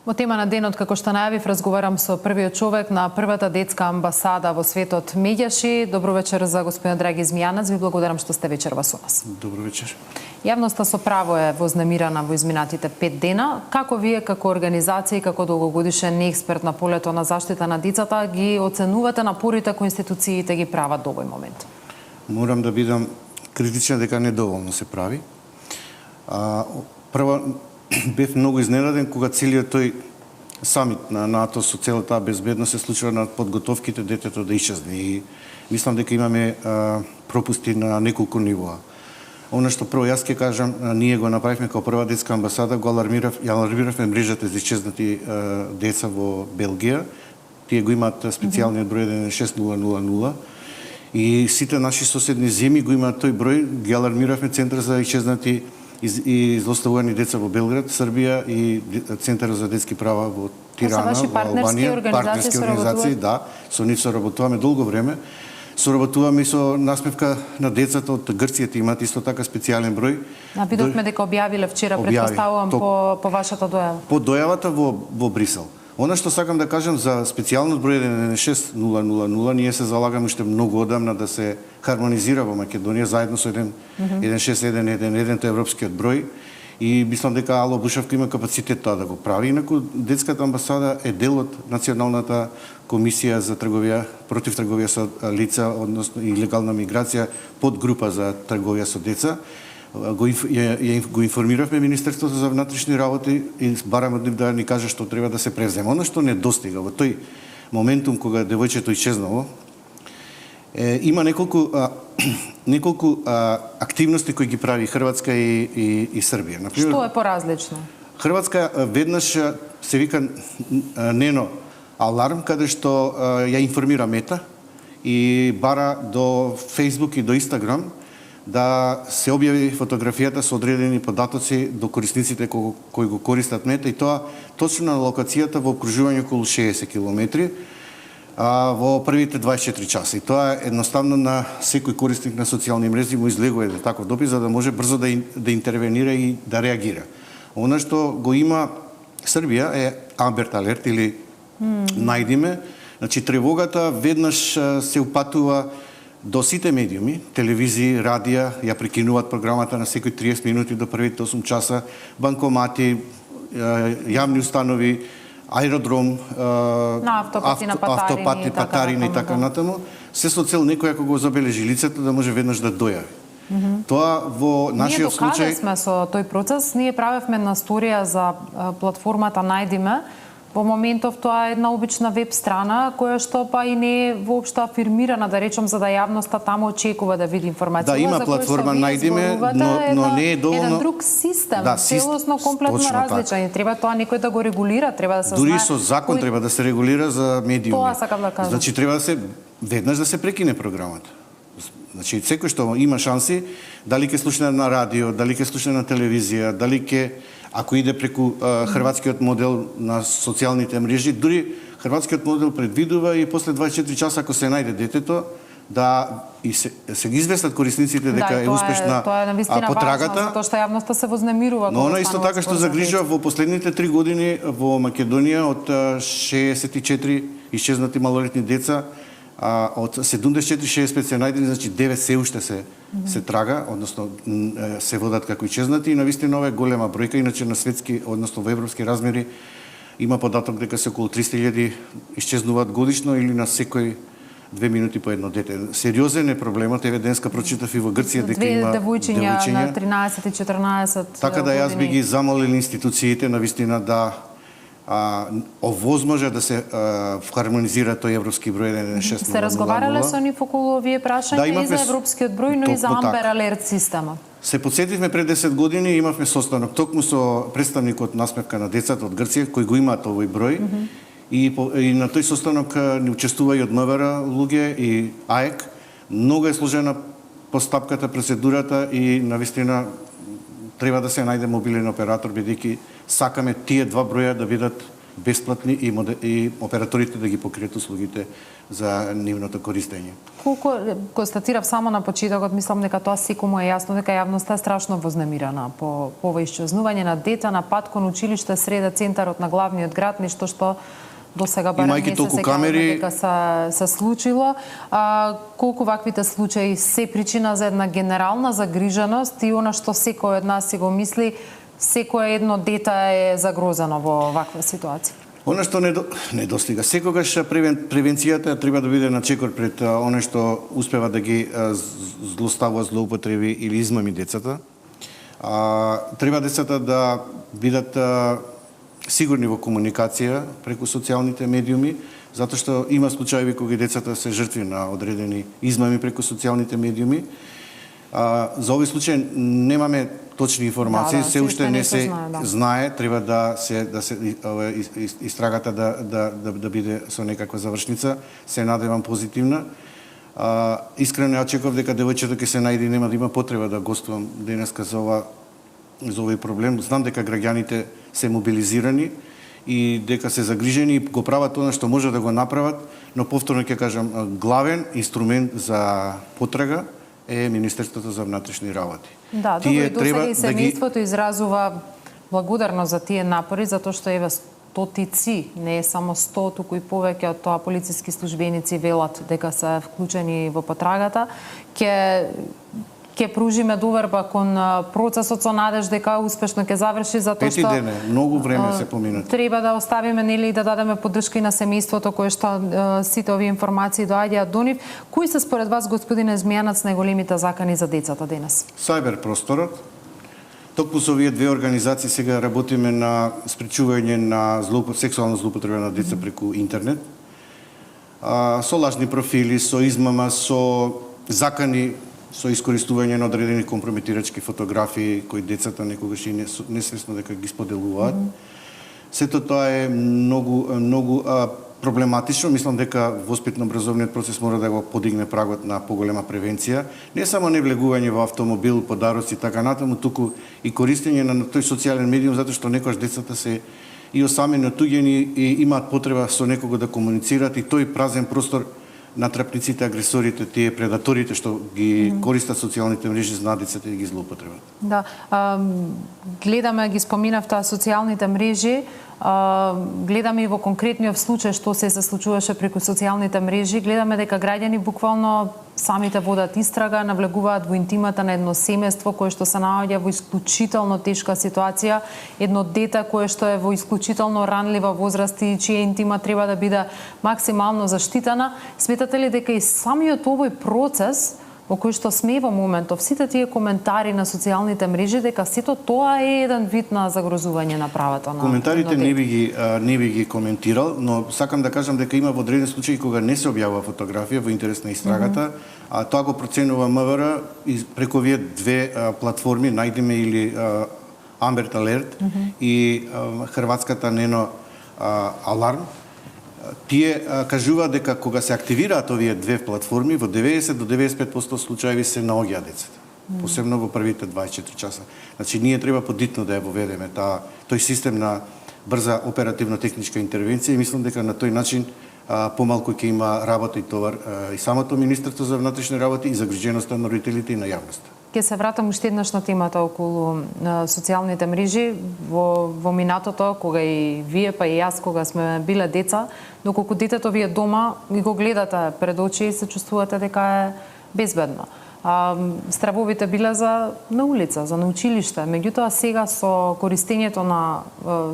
Во тема на денот, како што најавив, разговарам со првиот човек на првата детска амбасада во светот Медјаши. Добро вечер за господин Драги Змијанац. Ви благодарам што сте вечерва со нас. Добро вечер. Јавноста со право е вознемирана во изминатите 5 дена. Како вие како организација и како долгогодишен експерт на полето на заштита на децата ги оценувате напорите кои институциите ги прават до овој момент? Морам да бидам критичен дека недоволно се прави. Прво, бев многу изненаден кога целиот тој самит на НАТО со целата таа безбедност се случува на подготовките детето да исчезне и мислам дека имаме пропусти на неколку нивоа. Она што прво јас ќе кажам, ние го направивме како прва детска амбасада, го алармиравме мрежата за исчезнати деца во Белгија. Тие го имаат специјалниот број 16000 и сите наши соседни земји го имаат тој број. Ги алармиравме Центар за исчезнати и злоставувани деца во Белград, Србија и Центарот за детски права во Тирана, во Албанија. Партнерски организации, да, со нив соработуваме долго време. Соработуваме и со насмевка на децата од Грција, имаат исто така специјален број. Видовме дека објавиле вчера, претпоставувам по вашата дојава. По дојавата во Брисел. Она што сакам да кажам за специјалниот број 16000, ние се залагаме уште многу одамна да се хармонизира во Македонија заедно со 16111, тој европскиот број. И мислам дека Ало Бушавка има капацитет тоа да го прави. Инаку детската амбасада е дел од Националната комисија за трговија против трговија со лица, односно илегална миграција, подгрупа за трговија со деца. Го информиравме Министерството за внатрешни работи и бараме од нив да ни каже што треба да се превземе. Оно што не достига во тој моментум кога девојчето исчезнало, има неколку активности кои ги прави Хрватска и Србија. Например, што е поразлично? Хрватска веднаш се вика Нено аларм, каде што ја информира Мета и бара до Facebook и до Instagram да се објави фотографијата со одредени податоци до корисниците кои го користат Мета, и тоа точно на локацијата во окружување околу 60 километри во првите 24 часа. И тоа едноставно на секој корисник на социјални мрежи му излегува таков допис за да може брзо да интервенира и да реагира. Она што го има Србија е Amber Alert или најдиме. Значи тревогата веднаш се упатува до сите медиуми, телевизии, радија, ја прекинуваат програмата на секој 30 минути до првите 8 часа, банкомати, јавни установи, аеродром, автопати, патарини и така натаму, се со цел некој ако го забележи лицето да може веднаш да дојави. Тоа во нашиот случај... Ние докаде сме со тој процес, ние правевме една сторија за платформата Најдиме. Во моментов тоа е една обична веб страна која што па и не е воопшто афирмирана, да речем, за да јавноста таму очекува да види информација. Да, има платформа Најдиме, но не е доволно... Еден друг систем, целосно комплетно различен. Треба тоа некој да го регулира, треба да се знае... Дури со закон треба да се регулира за медиуми. Тоа сакам да кажам. Значи треба да се веднаш да се прекине програмата. Значи секој што има шанси, дали ќе слушне на радио, дали ќе слушне на телевизија, дали ќе ако иде преку хрватскиот модел на социјалните мрежи, дури хрватскиот модел предвидува и после 24 часа ако се најде детето, да и се ги известат корисниците дека е успешна потрагата. Тоа што јавноста се вознемирува. Но она исто така што загрижува во последните 3 години во Македонија од 64 исчезнати малолетни деца, од 74-65 се најдени, значи 9 се уште се трага, односно се водат како исчезнати, и навистина ова е голема бројка, иначе на светски, односно во европски размери има податок дека се околу 300.000 исчезнуваат годишно или на секој 2 минути по едно дете. Сериозен е проблемот, еве денеска прочитав и во Грција дека има девојчиња на 13 и 14. Така да јас би ги замолил институциите навистина да овозможа да се хармонизира тој европски број 16000. Сте разговарале со нив околу овие прашања и за европскиот број, но и за Amber Alert система? Се потсетивме пред 10 години, имавме состанок токму со представникот насмевка на децата од Грција кои го имаат овој број, и на тој состанок ни учествува и од МВР луѓе и АЕК. Многу е сложена постапката, процедурата и навистина треба да се најде мобилен оператор, бидејќи сакаме тие два броја да бидат бесплатни и операторите да ги покријат услугите за нивното користење. Колку констатирав само на почетокот, мислам дека тоа секому е јасно дека јавноста е страшно вознемирана по ова исчезнување на дете на пат кон училиште среда центарот на главниот град, нешто што до сега барем не се сеќаваме дека се случило. Колку ваквите случаи се причина за една генерална загриженост и она што секој од нас си го мисли, секое едно дете е загрозено во ваква ситуација. Она што не достига. Секогаш превенцијата треба да биде на чекор пред оно што успева да ги злоставува, злоупотреби или измами децата. Треба децата да бидат сигурни во комуникација преку социјалните медиуми, затоа што има случаи кога децата се жртви на одредени измами преку социјалните медиуми. За овој случај немаме точни информации, се уште не се знае, треба да се истрагата да биде со некаква завршница, се надевам позитивна. Искрено ја очекував дека девојчето ќе се најде и нема да има потреба да гостувам денеска за овој проблем. Знам дека граѓаните се мобилизирани и дека се загрижени и го прават она што може да го направат, но повторно ќе кажам, главен инструмент за потрага е Министерството за внатрешни работи. Да, добро, и досега и семејството изразува благодарност за тие напори, затоа што еве стотици, не е само 100, туку и повеќе од тоа полициски службеници велат дека се вклучени во потрагата. Ќе пружиме доверба кон процесот со надеж дека успешно ќе заврши, затоа што 5 дена, многу време се поминати. Треба да оставиме и да дадеме поддршка и на семејството кое што сите овие информации доаѓаат до нив. Кои се според вас, господине Змејанац, најголемите закани за децата денес? Сајбер просторот. Токму со овие две организации сега работиме на спречување на сексуална злоупотреба на деца преку интернет. Со лажни профили, со измама, со закани, со искористување на одредени компрометирачки фотографии кои децата некогаш и несвесно дека ги споделуваат. Сето тоа е многу проблематично. Мислам дека воспитно-образовниот процес мора да го подигне прагот на поголема превенција. Не само невлегување во автомобил, подароци и така натаму, туку и користење на тој социјален медиум, затоа што некогаш децата се и осамени, отуѓени и имаат потреба со некого да комуницираат и тој празен простор натрапниците, агресорите, тие предаторите што ги користат социјалните мрежи за децата и ги злоупотребат. Да, гледаме, ги споминавте социјалните мрежи, гледаме и во конкретниот случај што се случуваше преку социјалните мрежи, гледаме дека граѓани буквално самите водат истрага, навлегуваат во интимата на едно семејство кое што се наоѓа во исклучително тешка ситуација, едно дете кое што е во исклучително ранлива возраст и чија интима треба да биде максимално заштитена. Сметате ли дека и самиот овој процес во кој што сме во моментов, сите тие коментари на социјалните мрежи, дека сето тоа е еден вид на загрозување на правата на коментарите не би ги коментирал, но сакам да кажам дека има во одредени случаи кога не се објавува фотографија во интерес на истрагата, а тоа го проценува МВР и преку овие две платформи, Најдиме или Амбер Алерт и хрватската Нено Аларм. Тие кажуваат дека кога се активираат овие две платформи, во 90 до 95% случаи се наоѓаат децата. Посебно во првите 24 часа. Значи, ние треба подитно да ја воведеме тој систем на брза оперативно-техничка интервенција и мислам дека на тој начин помалку ќе има работа и товар и самото Министерство за внатрешни работи и загриженоста на родителите и на јавноста. Ке се вратам уште еднаш на темата околу социјалните мрежи. Во минатото, кога и вие, па и јас, кога сме биле деца, доколку детето ви е дома и го гледате пред очи и се чувствувате дека е безбедно. Стравовите биле на улица, на училиште. Меѓутоа сега со користењето на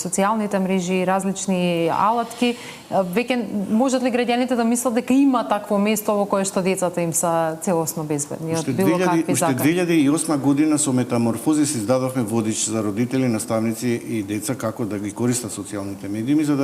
социјалните мрежи и различни алатки, веќе можат ли граѓаните да мислат дека има такво место во кое што децата им се целосно безбедни од било какви закани? Уште 2008 година со Метаморфозис издадовме водич за родители, наставници и деца како да ги користат социјалните медиуми за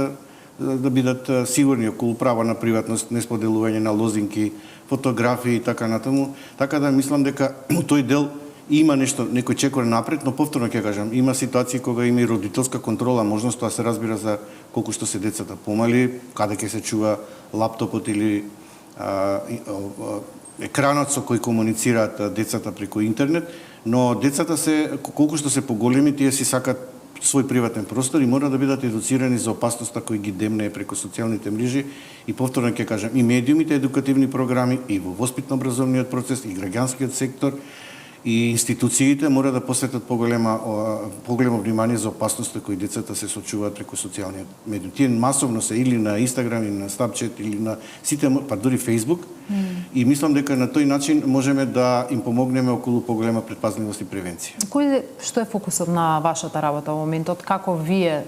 да бидат сигурни околу права на приватност, несподелување на лозинки, фотографии и така натаму. Така да мислам дека у тој дел има нешто, некој чекор напред, но повторно ќе кажам, има ситуации кога има и родителска контрола, можност тоа се разбира за колку што се децата помали, каде ќе се чува лаптопот или екранот со кој комуницираат децата преку интернет, но децата колку што се поголеми, тие си сакат свој приватен простор и мора да бидат едуцирани за опасноста кој ги демне преку социјалните мрежи и повторно ќе кажам и медиумите едукативни програми и во воспитно-образовниот процес и граѓанскиот сектор и институциите мора да посветат поголемо внимание за опасноста кои децата се сочуваат преку социјалниот медиум. Тие масовно се или на Инстаграм, или на Snapchat, или на сите, па дури Facebook. И мислам дека на тој начин можеме да им помогнеме околу поголема предпазливост и превенција. Што е фокусот на вашата работа во моментот? Како вие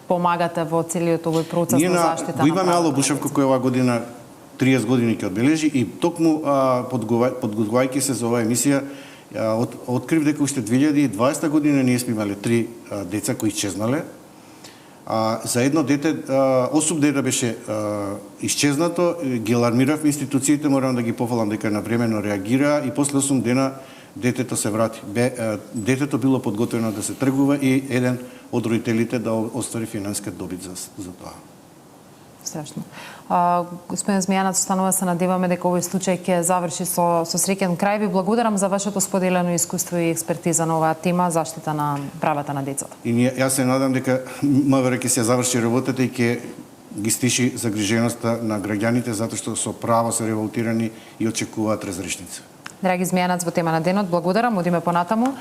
помагате во целиот овој процес на заштита на правата? Имаме Ало Бушевко кој оваа година 30 години ќе одбележи и токму подготвувајќи се за оваа емисија открив дека уште 2020 година ние сме имале 3 деца кои исчезнале. За едно дете, осум дете беше исчезнато, ги алармиравме институциите, морам да ги пофалам дека навремено реагира и после 8 дена детето се врати. Детето било подготвено да се тргува и еден од родителите да оствари финансиска добит за тоа. Страшно. Господин Змејанац, станува се надеваме дека овој случај ќе заврши со среќен крај. Ви благодарам за вашето споделено искуство и експертиза на оваа тема, заштита на правата на децата. И јас се надам дека МВР ќе се заврши работата и ќе ги стиши загриженоста на граѓаните затоа што со право се револтирани и очекуваат разрешница. Драги Змејанац, во тема на денот, благодарам, одиме понатаму.